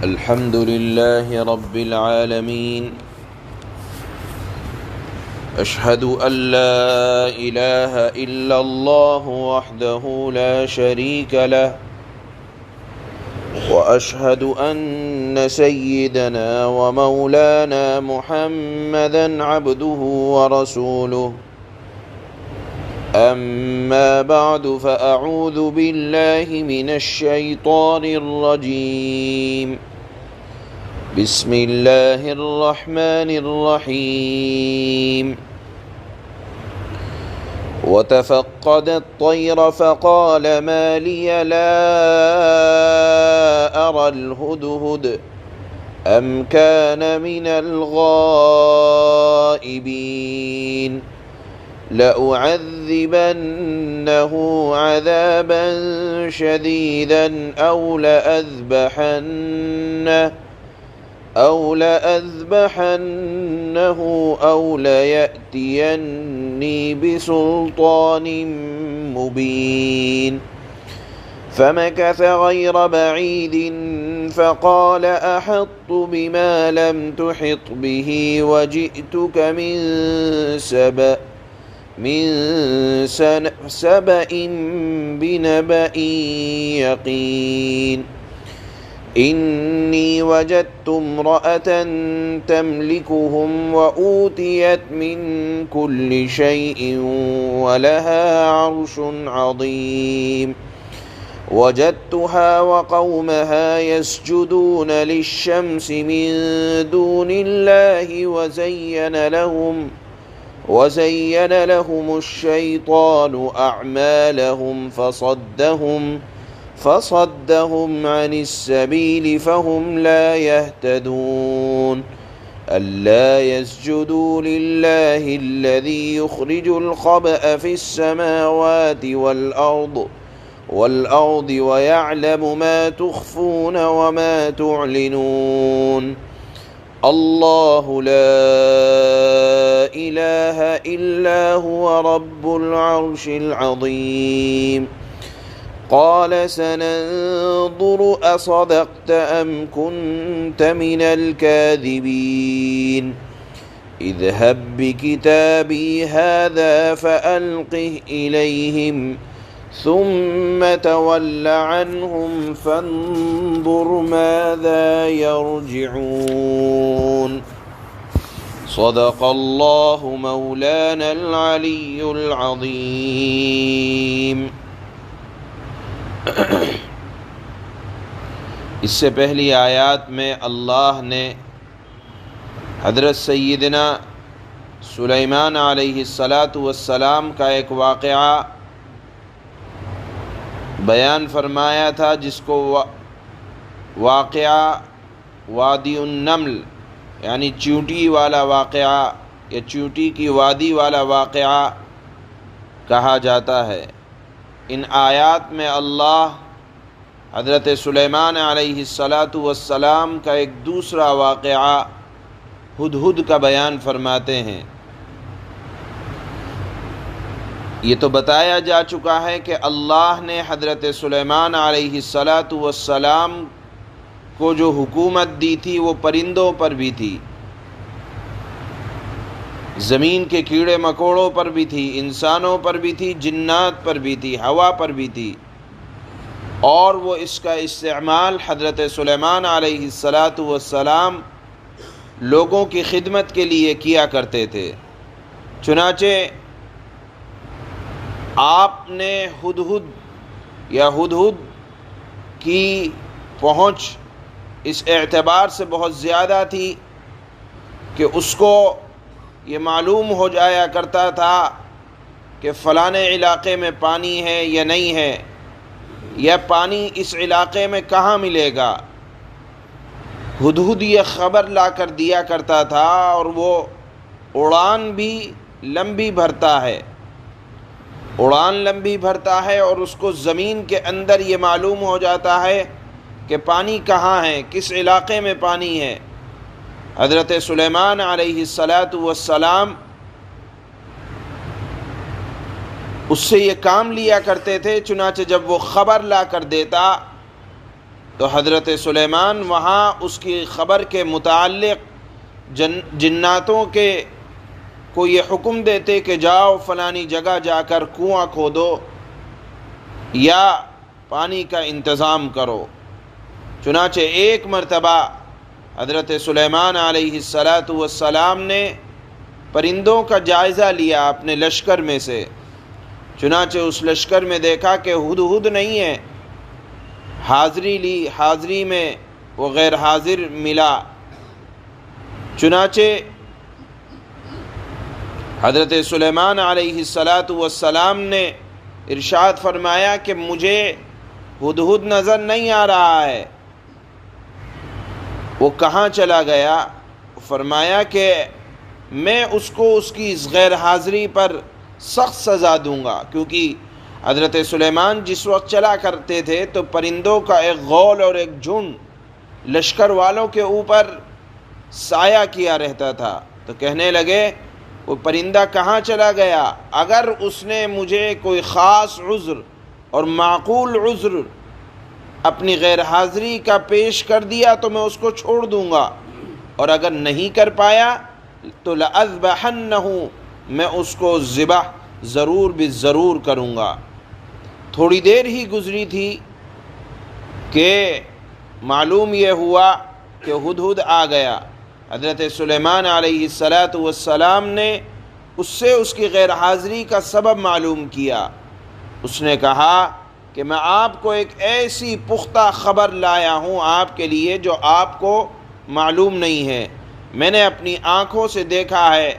الحمد لله رب العالمين أشهد أن لا إله إلا الله وحده لا شريك له وأشهد أن سيدنا ومولانا محمدا عبده ورسوله أما بعد فأعوذ بالله من الشيطان الرجيم بسم الله الرحمن الرحيم وتفقد الطير فقال ما لي لا أرى الهدهد أم كان من الغائبين لأعذبنه عذابا شديدا أو لأذبحنه أو ليأتيني بسلطان مبين فمكث غير بعيد فقال أحطت بما لم تحط به وجئتك من سبأ بنبأ يقين إني وجدت امرأة تملكهم وأوتيت من كل شيء ولها عرش عظيم وجدتها وقومها يسجدون للشمس من دون الله وزين لهم الشيطان أعمالهم فصدهم عن السبيل فهم لا يهتدون ألا يسجدوا لله الذي يخرج الخبأ في السماوات والأرض ويعلم ما تخفون وما تعلنون الله لا إله إلا هو رب العرش العظيم قال سننظر أصدقت أم كنت من الكاذبين اذهب بكتابي هذا فألقه إليهم ثم تول عنهم فانظر ماذا يرجعون صدق الله مولانا العلي العظيم. اس سے پہلی آیات میں اللہ نے حضرت سیدنا سلیمان علیہ السلام کا ایک واقعہ بیان فرمایا تھا، جس کو واقعہ وادی النمل یعنی چیونٹی والا واقعہ یا چیونٹی کی وادی والا واقعہ کہا جاتا ہے. ان آیات میں اللہ حضرت سلیمان علیہ السلام کا ایک دوسرا واقعہ ھدہد کا بیان فرماتے ہیں. یہ تو بتایا جا چکا ہے کہ اللہ نے حضرت سلیمان علیہ السلام کو جو حکومت دی تھی وہ پرندوں پر بھی تھی، زمین کے کیڑے مکوڑوں پر بھی تھی، انسانوں پر بھی تھی، جنات پر بھی تھی، ہوا پر بھی تھی، اور وہ اس کا استعمال حضرت سلیمان علیہ السلام لوگوں کی خدمت کے لیے کیا کرتے تھے. چنانچہ آپ نے ہدہد کی پہنچ اس اعتبار سے بہت زیادہ تھی کہ اس کو یہ معلوم ہو جایا کرتا تھا کہ فلاں علاقے میں پانی ہے یا نہیں ہے، یا پانی اس علاقے میں کہاں ملے گا. ہدہد یہ خبر لا کر دیا کرتا تھا، اور وہ اڑان لمبی بھرتا ہے اور اس کو زمین کے اندر یہ معلوم ہو جاتا ہے کہ پانی کہاں ہے، کس علاقے میں پانی ہے. حضرت سلیمان علیہ السلام اس سے یہ کام لیا کرتے تھے. چنانچہ جب وہ خبر لا کر دیتا تو حضرت سلیمان وہاں اس کی خبر کے متعلق جناتوں کے کو یہ حکم دیتے کہ جاؤ فلانی جگہ جا کر کنواں کھودو یا پانی کا انتظام کرو۔ چنانچہ ایک مرتبہ حضرت سلیمان علیہ السلام نے پرندوں کا جائزہ لیا اپنے لشکر میں سے، چنانچہ اس لشکر میں دیکھا کہ ہدہد نہیں ہے، حاضری لی، حاضری میں وہ غیر حاضر ملا۔ چنانچہ حضرت سلیمان علیہ السلام نے ارشاد فرمایا کہ مجھے ہدہد نظر نہیں آ رہا ہے، وہ کہاں چلا گیا؟ فرمایا کہ میں اس کو اس کی اس غیر حاضری پر سخت سزا دوں گا، کیونکہ حضرت سلیمان جس وقت چلا کرتے تھے تو پرندوں کا ایک غول اور ایک جھنڈ لشکر والوں کے اوپر سایہ کیا رہتا تھا۔ تو کہنے لگے وہ پرندہ کہاں چلا گیا؟ اگر اس نے مجھے کوئی خاص عذر اور معقول عذر اپنی غیر حاضری کا پیش کر دیا تو میں اس کو چھوڑ دوں گا، اور اگر نہیں کر پایا تو لَأَذْبَحَنَّهُ، میں اس کو ذبح ضرور ضرور کروں گا۔ تھوڑی دیر ہی گزری تھی کہ معلوم یہ ہوا کہ ہدہد آ گیا۔ حضرت سلیمان علیہ السلام نے اس سے اس کی غیر حاضری کا سبب معلوم کیا۔ اس نے کہا کہ میں آپ کو ایک ایسی پختہ خبر لایا ہوں آپ کے لیے جو آپ کو معلوم نہیں ہے۔ میں نے اپنی آنکھوں سے دیکھا ہے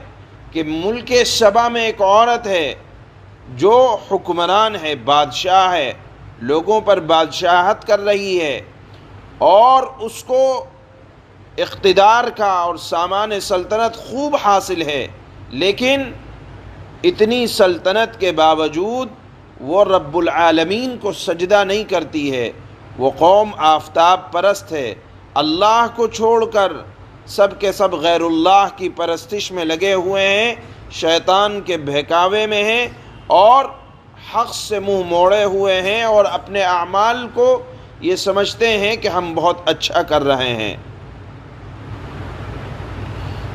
کہ ملک سبا میں ایک عورت ہے جو حکمران ہے، بادشاہ ہے، لوگوں پر بادشاہت کر رہی ہے، اور اس کو اقتدار کا اور سامان سلطنت خوب حاصل ہے، لیکن اتنی سلطنت کے باوجود وہ رب العالمین کو سجدہ نہیں کرتی ہے۔ وہ قوم آفتاب پرست ہے، اللہ کو چھوڑ کر سب کے سب غیر اللہ کی پرستش میں لگے ہوئے ہیں، شیطان کے بہکاوے میں ہیں، اور حق سے منہ موڑے ہوئے ہیں، اور اپنے اعمال کو یہ سمجھتے ہیں کہ ہم بہت اچھا کر رہے ہیں۔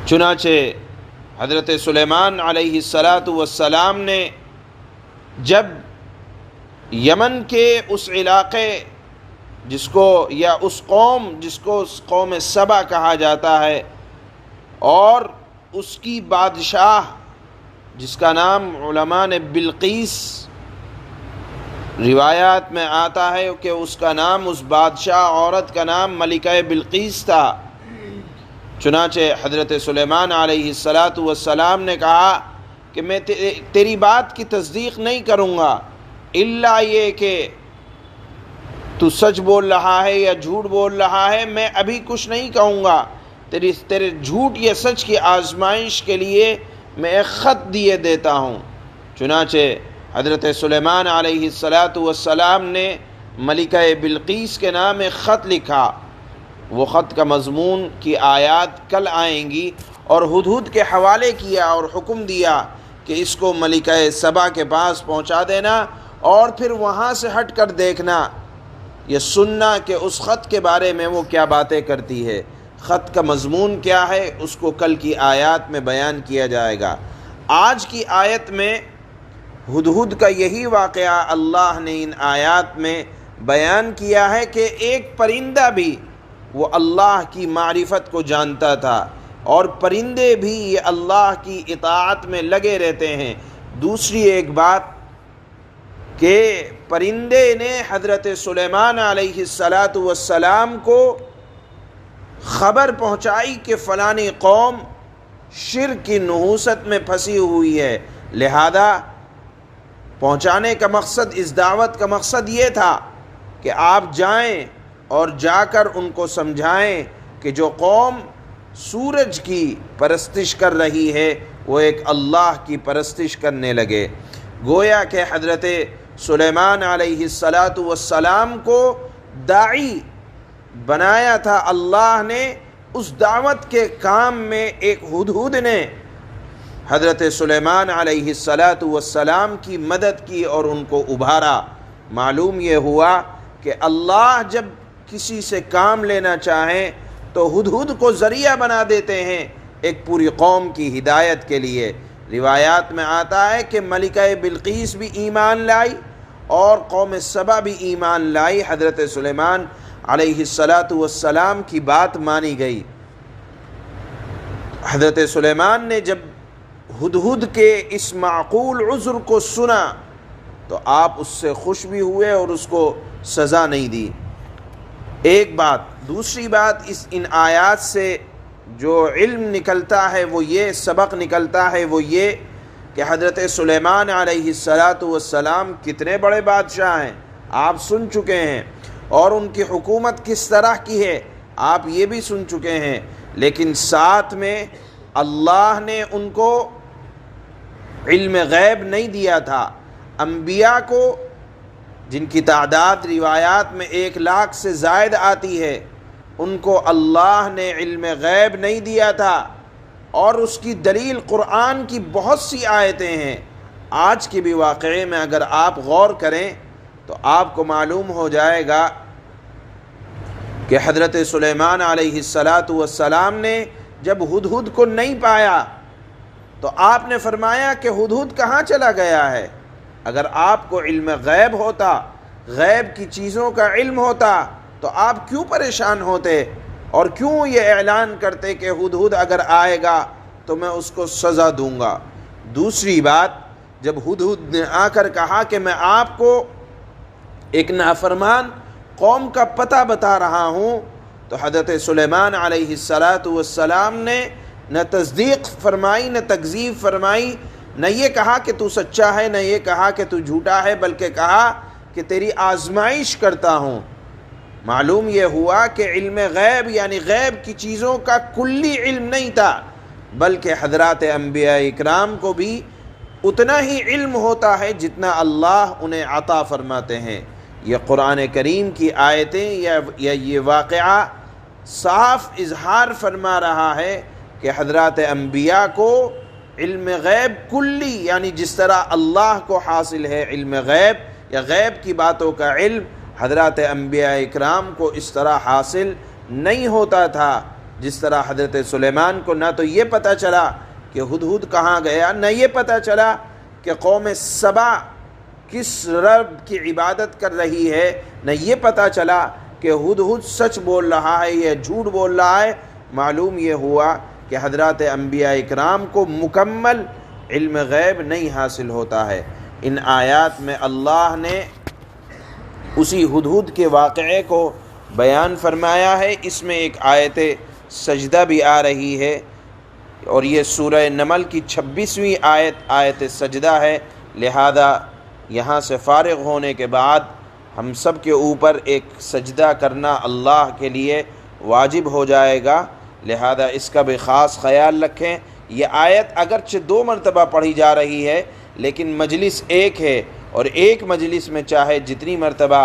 چنانچہ حضرت سلیمان علیہ السلام نے جب یمن کے اس علاقے جس کو یا اس قوم جس کو قوم سبا کہا جاتا ہے، اور اس کی بادشاہ جس کا نام علماء نے بلقیس، روایات میں آتا ہے کہ اس کا نام، اس بادشاہ عورت کا نام ملکہ بلقیس تھا۔ چنانچہ حضرت سلیمان علیہ السلام نے کہا کہ میں تیری بات کی تصدیق نہیں کروں گا الا یہ کہ تو سچ بول رہا ہے یا جھوٹ بول رہا ہے، میں ابھی کچھ نہیں کہوں گا، تیرے جھوٹ یا سچ کی آزمائش کے لیے میں ایک خط دیے دیتا ہوں۔ چنانچہ حضرت سلیمان علیہ السلام نے ملکہ بلقیس کے نام ایک خط لکھا۔ وہ خط کا مضمون کی آیات کل آئیں گی، اور ہدہد کے حوالے کیا اور حکم دیا کہ اس کو ملکہ سبا کے پاس پہنچا دینا، اور پھر وہاں سے ہٹ کر دیکھنا، یہ سننا کہ اس خط کے بارے میں وہ کیا باتیں کرتی ہے۔ خط کا مضمون کیا ہے اس کو کل کی آیات میں بیان کیا جائے گا۔ آج کی آیت میں ہدہد کا یہی واقعہ اللہ نے ان آیات میں بیان کیا ہے کہ ایک پرندہ بھی وہ اللہ کی معرفت کو جانتا تھا، اور پرندے بھی یہ اللہ کی اطاعت میں لگے رہتے ہیں۔ دوسری ایک بات کہ پرندے نے حضرت سلیمان علیہ السلام کو خبر پہنچائی کہ فلانی قوم شرک کی نحوست میں پھنسی ہوئی ہے، لہذا پہنچانے کا مقصد، اس دعوت کا مقصد یہ تھا کہ آپ جائیں اور جا کر ان کو سمجھائیں کہ جو قوم سورج کی پرستش کر رہی ہے وہ ایک اللہ کی پرستش کرنے لگے۔ گویا کہ حضرت سلیمان علیہ السلام کو داعی بنایا تھا اللہ نے، اس دعوت کے کام میں ایک ہدہد نے حضرت سلیمان علیہ السلام کی مدد کی اور ان کو ابھارا۔ معلوم یہ ہوا کہ اللہ جب کسی سے کام لینا چاہیں تو ہدہد کو ذریعہ بنا دیتے ہیں ایک پوری قوم کی ہدایت کے لیے۔ روایات میں آتا ہے کہ ملکہ بلقیس بھی ایمان لائی اور قوم سبا بھی ایمان لائی، حضرت سلیمان علیہ السلام کی بات مانی گئی۔ حضرت سلیمان نے جب ہدہد کے اس معقول عذر کو سنا تو آپ اس سے خوش بھی ہوئے اور اس کو سزا نہیں دی۔ ایک بات۔ دوسری بات، ان آیات سے جو علم نکلتا ہے وہ یہ، سبق نکلتا ہے وہ یہ کہ حضرت سلیمان علیہ السلام کتنے بڑے بادشاہ ہیں آپ سن چکے ہیں، اور ان کی حکومت کس طرح کی ہے آپ یہ بھی سن چکے ہیں، لیکن ساتھ میں اللہ نے ان کو علم غیب نہیں دیا تھا۔ انبیاء کو، جن کی تعداد روایات میں 1,00,000 سے زائد آتی ہے، ان کو اللہ نے علم غیب نہیں دیا تھا، اور اس کی دلیل قرآن کی بہت سی آیتیں ہیں۔ آج کے بھی واقعے میں اگر آپ غور کریں تو آپ کو معلوم ہو جائے گا کہ حضرت سلیمان علیہ السلام نے جب ہدہد کو نہیں پایا تو آپ نے فرمایا کہ ہدہد کہاں چلا گیا ہے؟ اگر آپ کو علم غیب ہوتا، غیب کی چیزوں کا علم ہوتا تو آپ کیوں پریشان ہوتے اور کیوں یہ اعلان کرتے کہ ہدہد اگر آئے گا تو میں اس کو سزا دوں گا۔ دوسری بات، جب ہدہد نے آ کر کہا کہ میں آپ کو ایک نافرمان قوم کا پتہ بتا رہا ہوں، تو حضرت سلیمان علیہ السلام نے نہ تصدیق فرمائی نہ تکذیب فرمائی، نہ یہ کہا کہ تو سچا ہے، نہ یہ کہا کہ تو جھوٹا ہے، بلکہ کہا کہ تیری آزمائش کرتا ہوں۔ معلوم یہ ہوا کہ علم غیب یعنی غیب کی چیزوں کا کلی علم نہیں تھا، بلکہ حضرات انبیاء اکرام کو بھی اتنا ہی علم ہوتا ہے جتنا اللہ انہیں عطا فرماتے ہیں۔ یہ قرآن کریم کی آیتیں یا یہ واقعہ صاف اظہار فرما رہا ہے کہ حضرات انبیاء کو علم غیب کلی، یعنی جس طرح اللہ کو حاصل ہے علم غیب یا غیب کی باتوں کا علم، حضرات انبیاء اکرام کو اس طرح حاصل نہیں ہوتا تھا۔ جس طرح حضرت سلیمان کو نہ تو یہ پتہ چلا کہ ہدہد کہاں گیا، نہ یہ پتہ چلا کہ قوم سبا کس رب کی عبادت کر رہی ہے، نہ یہ پتہ چلا کہ ہدہد سچ بول رہا ہے یا جھوٹ بول رہا ہے۔ معلوم یہ ہوا کہ حضرات انبیاء اکرام کو مکمل علم غیب نہیں حاصل ہوتا ہے۔ ان آیات میں اللہ نے اسی ہدہد کے واقعے کو بیان فرمایا ہے۔ اس میں ایک آیت سجدہ بھی آ رہی ہے، اور یہ سورہ نمل کی 26ویں آیت سجدہ ہے، لہذا یہاں سے فارغ ہونے کے بعد ہم سب کے اوپر ایک سجدہ کرنا اللہ کے لیے واجب ہو جائے گا، لہذا اس کا بھی خاص خیال رکھیں۔ یہ آیت اگرچہ 2 مرتبہ پڑھی جا رہی ہے لیکن مجلس ایک ہے، اور ایک مجلس میں چاہے جتنی مرتبہ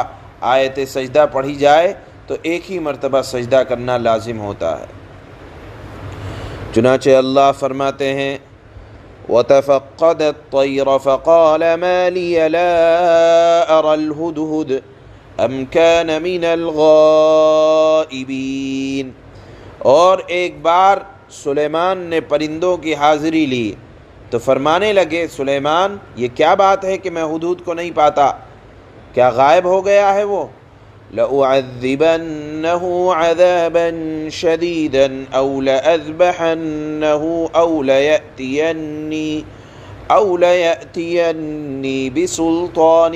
آیت سجدہ پڑھی جائے تو ایک ہی مرتبہ سجدہ کرنا لازم ہوتا ہے۔ چنانچہ اللہ فرماتے ہیں وَتَفَقَّدَ الطَّيْرَ فَقَالَ مَا لِيَ لَا أَرَى الْهُدْهُدَ أَمْ كَانَ مِنَ الْغَائِبِينَ۔ اور ایک بار سلیمان نے پرندوں کی حاضری لی تو فرمانے لگے، سلیمان یہ کیا بات ہے کہ میں ہدہد کو نہیں پاتا، کیا غائب ہو گیا ہے وہ؟ لَأُعَذِّبَنَّهُ عَذَابًا شَدِيدًا أَوْ لَأَذْبَحَنَّهُ أَوْ لَيَأْتِيَنِّي بِسُلْطَانٍ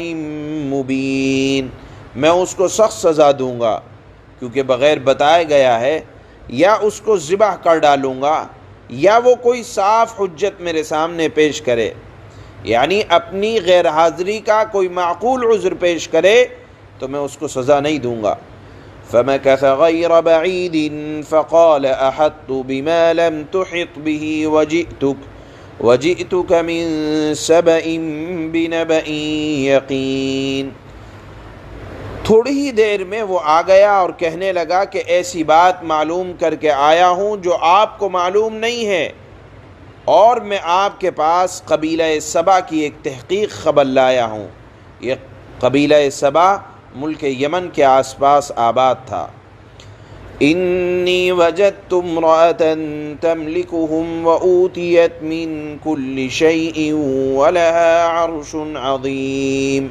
مُبِينٍ۔ میں اس کو سخت سزا دوں گا کیونکہ بغیر بتائے گیا ہے، یا اس کو ذبح کر ڈالوں گا، یا وہ کوئی صاف حجت میرے سامنے پیش کرے، یعنی اپنی غیر حاضری کا کوئی معقول عذر پیش کرے تو میں اس کو سزا نہیں دوں گا۔ فَمَكَثَ غَيْرَ بَعِيدٍ فَقَالَ أَحَطْتُ بِمَا لَمْ تُحِطْ بِهِ وَجِئْتُكَ مِنْ سَبَإٍ بِنَبَإٍ يَقِينٍ۔ تھوڑی ہی دیر میں وہ آ گیا اور کہنے لگا کہ ایسی بات معلوم کر کے آیا ہوں جو آپ کو معلوم نہیں ہے، اور میں آپ کے پاس قبیلہ سبا کی ایک تحقیق خبر لایا ہوں۔ یہ قبیلہ سبا ملک یمن کے آس پاس آباد تھا۔ انی وجدت امرأة تملکهم وأوتیت من کل شیء ولها عرش عظیم،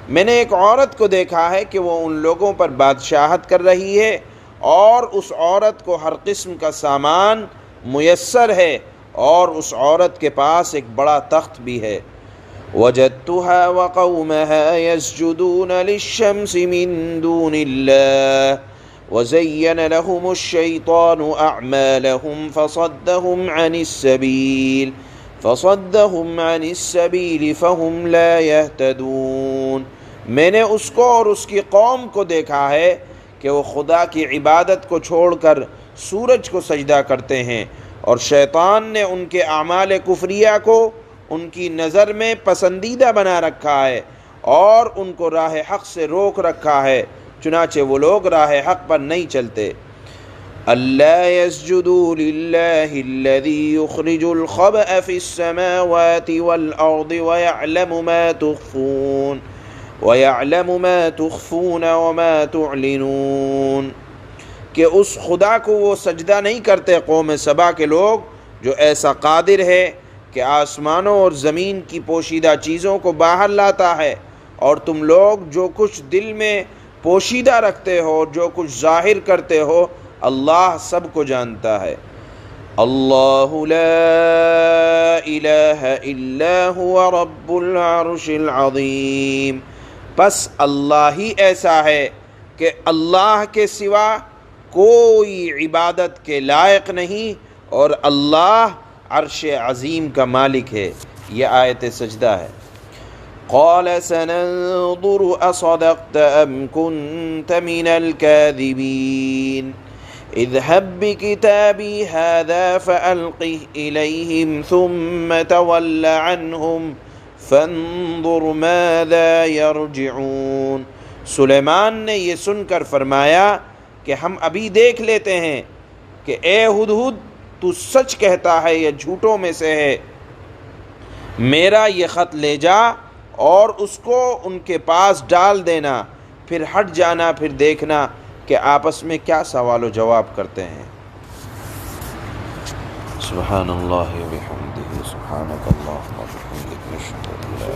میں نے ایک عورت کو دیکھا ہے کہ وہ ان لوگوں پر بادشاہت کر رہی ہے اور اس عورت کو ہر قسم کا سامان میسر ہے اور اس عورت کے پاس ایک بڑا تخت بھی ہے۔ وجدتها وقومها يسجدون للشمس من دون الله وزين لهم الشيطان أعمالهم فصدهم عن السبيل فهم لا يهتدون، میں نے اس کو اور اس کی قوم کو دیکھا ہے کہ وہ خدا کی عبادت کو چھوڑ کر سورج کو سجدہ کرتے ہیں، اور شیطان نے ان کے اعمال کفریہ کو ان کی نظر میں پسندیدہ بنا رکھا ہے اور ان کو راہ حق سے روک رکھا ہے، چنانچہ وہ لوگ راہ حق پر نہیں چلتے۔ أَلَّا يَسْجُدُوا لِلَّهِ الَّذِي يُخْرِجُ الْخَبْءَ فِي السَّمَاوَاتِ وَالْأَرْضِ وَيَعْلَمُ مَا تُخْفُونَ وَمَا تُعْلِنُونَ، کہ اس خدا کو وہ سجدہ نہیں کرتے قوم سبا کے لوگ جو ایسا قادر ہے کہ آسمانوں اور زمین کی پوشیدہ چیزوں کو باہر لاتا ہے، اور تم لوگ جو کچھ دل میں پوشیدہ رکھتے ہو، جو کچھ ظاہر کرتے ہو، اللہ سب کو جانتا ہے۔ اللہ لا الہ الا هو رب العرش العظیم، پس اللہ ہی ایسا ہے کہ اللہ کے سوا کوئی عبادت کے لائق نہیں، اور اللہ عرش عظیم کا مالک ہے۔ یہ آیت سجدہ ہے۔ قال سننظر اصدقت ام كنت من الكاذبین اذهب بكتابي هذا فألقه إليهم ثم تول عنهم فانظر ماذا يرجعون، سلیمان نے یہ سن کر فرمایا کہ ہم ابھی دیکھ لیتے ہیں کہ اے ہدہد تو سچ کہتا ہے یا جھوٹوں میں سے ہے، میرا یہ خط لے جا اور اس کو ان کے پاس ڈال دینا، پھر ہٹ جانا، پھر دیکھنا کہ آپس میں کیا سوال و جواب کرتے ہیں۔ سبحان اللہ و بحمدہ، سبحانک اللہم و بحمدک، نشہد ان لا